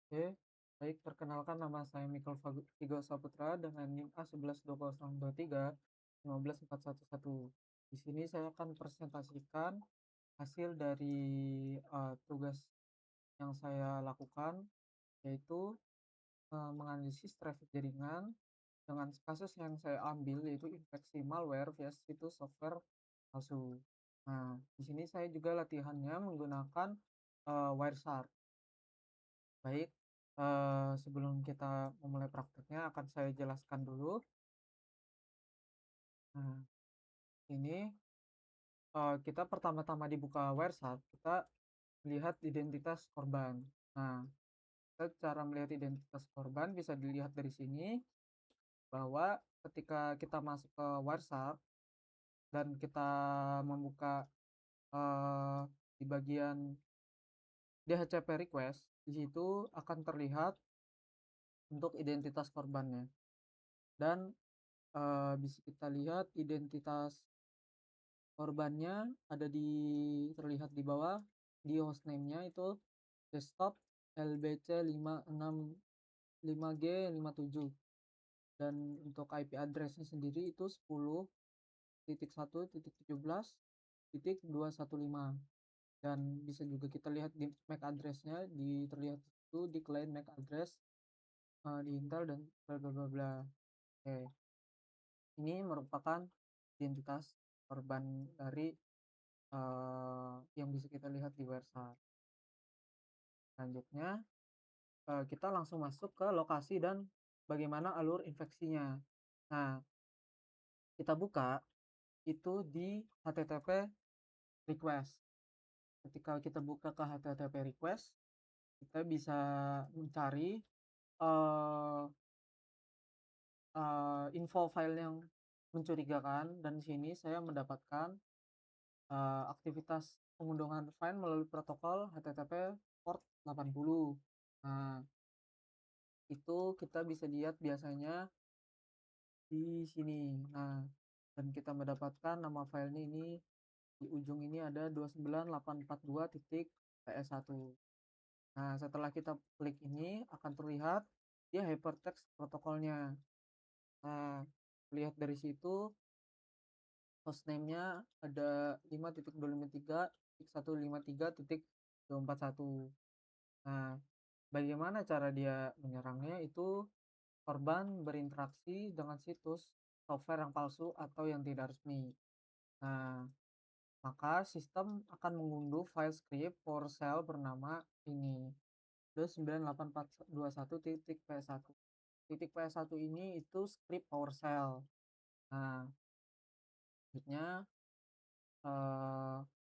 Oke, baik perkenalkan nama saya Mikal Vigo Saputra dengan NIM A112023 15411. Di sini saya akan presentasikan hasil dari tugas yang saya lakukan, yaitu menganalisis traffic jaringan dengan kasus yang saya ambil yaitu infeksi malware via situs software palsu. Nah, di sini saya juga latihannya menggunakan Wireshark. Baik, sebelum kita memulai prakteknya akan saya jelaskan dulu. Nah, ini, kita pertama-tama dibuka Wireshark, kita lihat identitas korban. Nah, kita cara melihat identitas korban bisa dilihat dari sini, bahwa ketika kita masuk ke Wireshark dan kita membuka, di bagian DHCP request, di situ akan terlihat untuk identitas korbannya dan, bisa kita lihat identitas korbannya ada terlihat di bawah, di hostname-nya itu desktop LBC5655G57 dan untuk IP address-nya sendiri itu 10.1.17.215 dan bisa juga kita lihat di MAC address-nya terlihat itu di client MAC address di Intel dan bla bla bla bla. Oke, ini merupakan identitas korban dari yang bisa kita lihat di website. Selanjutnya, kita langsung masuk ke lokasi dan bagaimana alur infeksinya. Nah, kita buka itu di HTTP request. Ketika kita buka ke HTTP request, kita bisa mencari uh, info file yang mencurigakan dan di sini saya mendapatkan aktivitas pengunduhan file melalui protokol HTTP port 80. Nah, itu kita bisa lihat biasanya di sini. Nah, dan kita mendapatkan nama filenya ini di ujung ini ada 29842.ps1. Nah, setelah kita klik ini akan terlihat dia hypertext protokolnya. Nah, lihat dari situ hostname-nya ada 5.253.153.241. Nah, bagaimana cara dia menyerangnya itu korban berinteraksi dengan situs software yang palsu atau yang tidak resmi. Nah, maka sistem akan mengunduh file script PowerShell bernama ini 98421.ps1. Titik ps1 ini itu script PowerShell. Nah, selanjutnya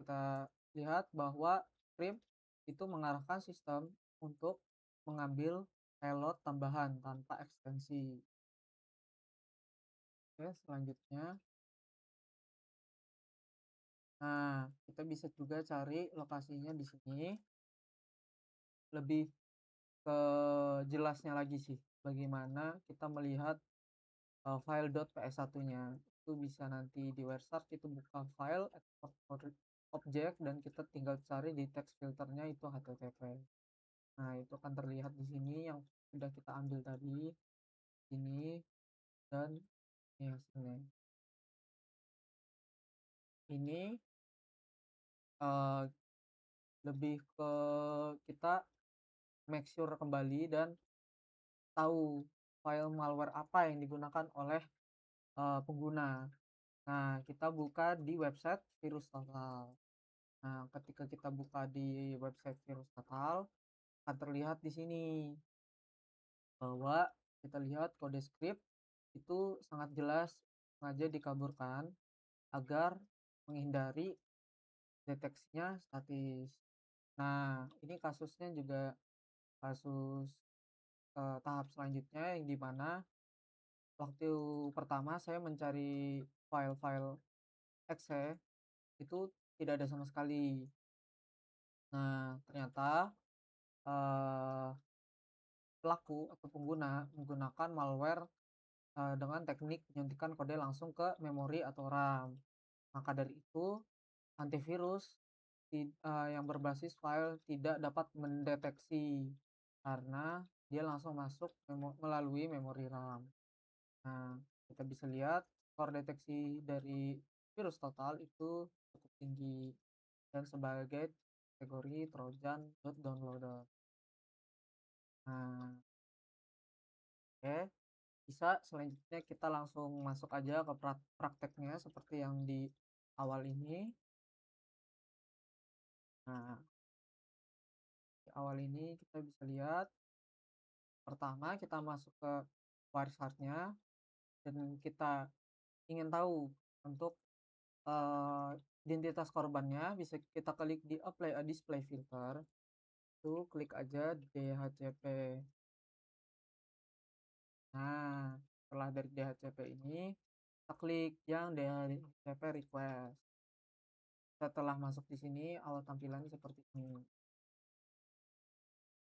kita lihat bahwa script itu mengarahkan sistem untuk mengambil payload tambahan tanpa ekstensi. Oke, selanjutnya. Nah, kita bisa juga cari lokasinya di sini. Lebih ke jelasnya lagi sih, bagaimana kita melihat file .ps1-nya. Itu bisa nanti di Wireshark itu buka file export object dan kita tinggal cari di text filternya itu HTTP. Nah, itu akan terlihat di sini yang sudah kita ambil tadi, ini dan ini hasilnya. Ini lebih ke kita make sure kembali dan tahu file malware apa yang digunakan oleh pengguna. Nah, kita buka di website Virus Total. Nah, ketika kita buka di website Virus Total, akan terlihat di sini bahwa kita lihat kode script itu sangat jelas sengaja dikaburkan agar menghindari deteksinya statis. Nah, ini kasusnya juga kasus tahap selanjutnya yang dimana waktu pertama saya mencari file-file exe itu tidak ada sama sekali. Nah, ternyata eh, pelaku atau pengguna menggunakan malware dengan teknik menyuntikkan kode langsung ke memori atau RAM. Maka dari itu, antivirus yang berbasis file tidak dapat mendeteksi karena dia langsung masuk melalui memori RAM. Nah, kita bisa lihat skor deteksi dari virus total itu cukup tinggi dan sebagai kategori Trojan downloader. Nah, oke, bisa selanjutnya kita langsung masuk aja ke prakteknya seperti yang di awal ini. Nah, di awal ini kita bisa lihat pertama kita masuk ke waris hardnya dan kita ingin tahu untuk identitas korbannya, bisa kita klik di apply a display filter, itu klik aja DHCP. Nah, setelah dari DHCP ini kita klik yang DHCP request. Setelah masuk di sini awal tampilannya seperti ini.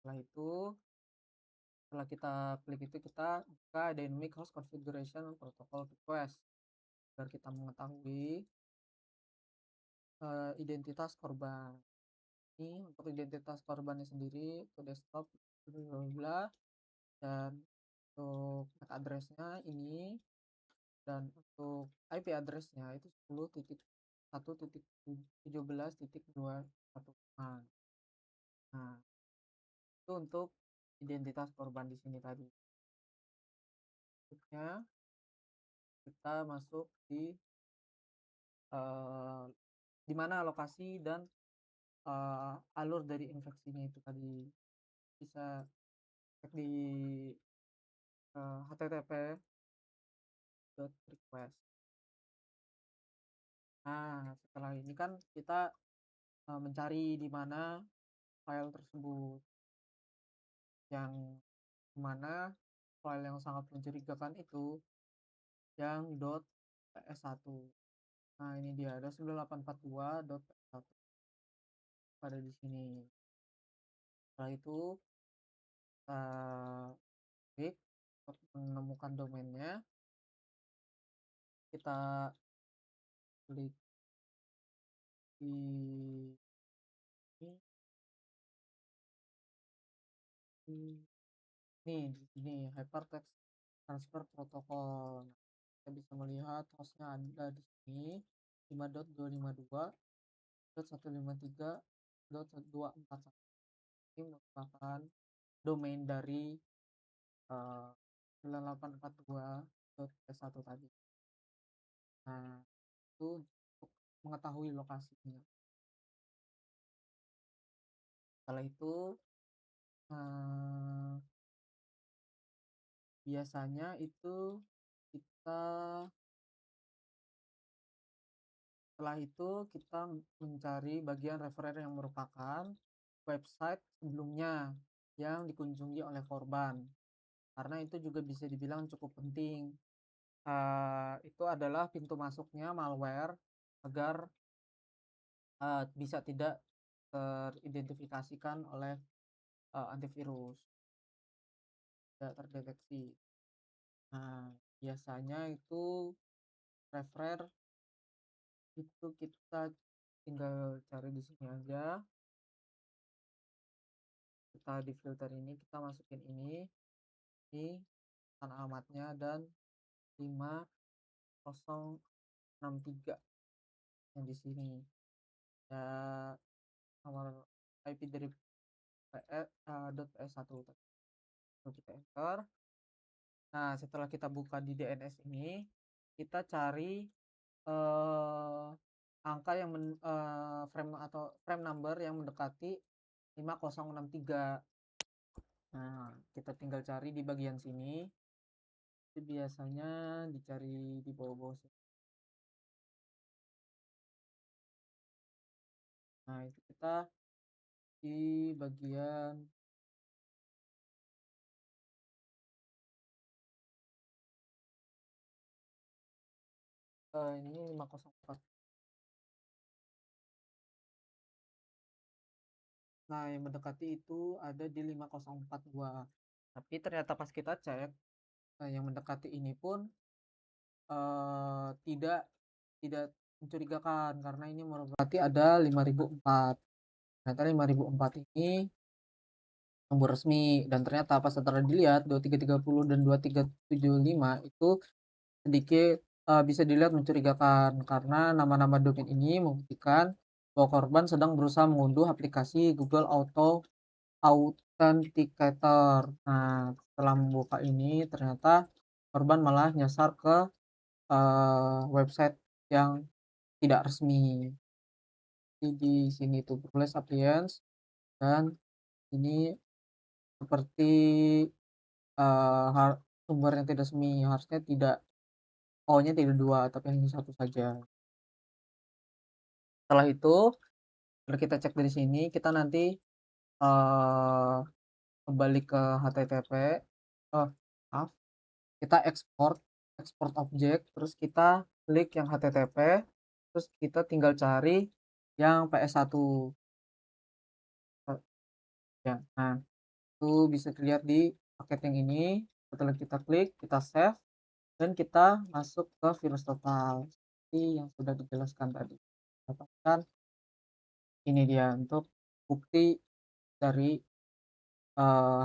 Setelah kita klik itu kita buka dynamic host configuration protocol request agar kita mengetahui identitas korban. Ini untuk identitas korbannya sendiri itu desktop bla bla, dan untuk MAC address-nya ini, dan untuk IP address-nya itu 10.1.17.215. Nah, itu untuk identitas korban di sini tadi. Berikutnya kita masuk di mana lokasi dan alur dari infeksinya itu tadi. Bisa cek di http://request. Nah, setelah ini kan kita mencari di mana file tersebut, yang mana file yang sangat mencurigakan itu yang .ps1. Nah, ini dia ada 9842.ps1 pada di sini. Setelah itu kita klik untuk menemukan domainnya, kita klik di nih di sini hypertext transfer protocol. Nah, kita bisa melihat hostnya ada di sini 5.252.153.241. Ini merupakan domain dari 9842.s1 tadi. Nah, itu untuk mengetahui lokasinya. Setelah itu biasanya itu kita setelah itu kita mencari bagian referer yang merupakan website sebelumnya yang dikunjungi oleh korban, karena itu juga bisa dibilang cukup penting. Itu adalah pintu masuknya malware agar bisa tidak teridentifikasikan oleh antivirus, tidak terdeteksi. Nah, biasanya itu referer itu kita tinggal cari di sini aja. Kita di filter ini kita masukin ini alamatnya dan 5063 yang di sini. Ya, nomor IP dari .ps1 tadi. Kita enter. Nah, setelah kita buka di DNS ini, kita cari angka yang frame number yang mendekati 5063. Nah, kita tinggal cari di bagian sini. Itu biasanya dicari di bawah-bawah sini. Nah, itu kita di bagian ini 504. Nah, yang mendekati itu ada di 5042. Tapi ternyata pas kita cek, yang mendekati ini pun tidak mencurigakan karena ini mendekati ada 5004. Ternyata 5004 ini sumber resmi dan ternyata pas setelah dilihat 2330 dan 2375 itu sedikit, bisa dilihat mencurigakan karena nama-nama domain ini membuktikan bahwa korban sedang berusaha mengunduh aplikasi Google Authenticator. Nah, setelah membuka ini ternyata korban malah nyasar ke, website yang tidak resmi. Jadi di sini tuh Progress Appliance dan ini seperti, eee, har sumber yang tidak resmi, harusnya tidak O-nya tidak 2 tapi hanya satu saja. Setelah itu, setelah kita cek dari sini, kita nanti, eee, kembali ke HTTP, oh maaf, kita ekspor ekspor objek, terus kita klik yang HTTP, terus kita tinggal cari yang PS1, ya. Nah, itu bisa dilihat di paket yang ini, setelah kita klik, kita save, dan kita masuk ke virus total, seperti yang sudah dijelaskan tadi. Dapatkan ini dia untuk bukti dari,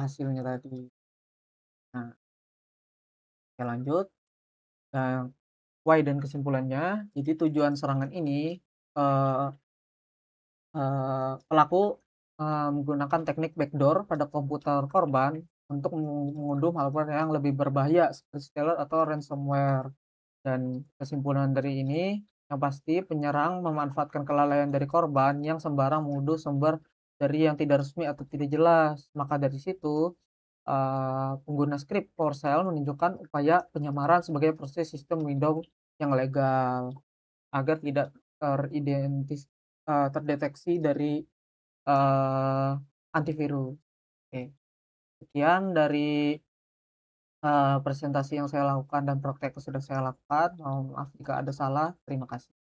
hasilnya tadi. Nah, oke lanjut, why dan kesimpulannya, jadi tujuan serangan ini, eee pelaku, menggunakan teknik backdoor pada komputer korban untuk mengunduh malware yang lebih berbahaya seperti stealer atau ransomware. Dan kesimpulan dari ini, yang pasti penyerang memanfaatkan kelalaian dari korban yang sembarang mengunduh sumber dari yang tidak resmi atau tidak jelas. Maka dari situ, pengguna script PowerShell menunjukkan upaya penyamaran sebagai proses sistem Windows yang legal, agar tidak terdeteksi dari, antivirus. Oke, sekian dari, presentasi yang saya lakukan dan praktek yang sudah saya lakukan. Mohon maaf jika ada salah. Terima kasih.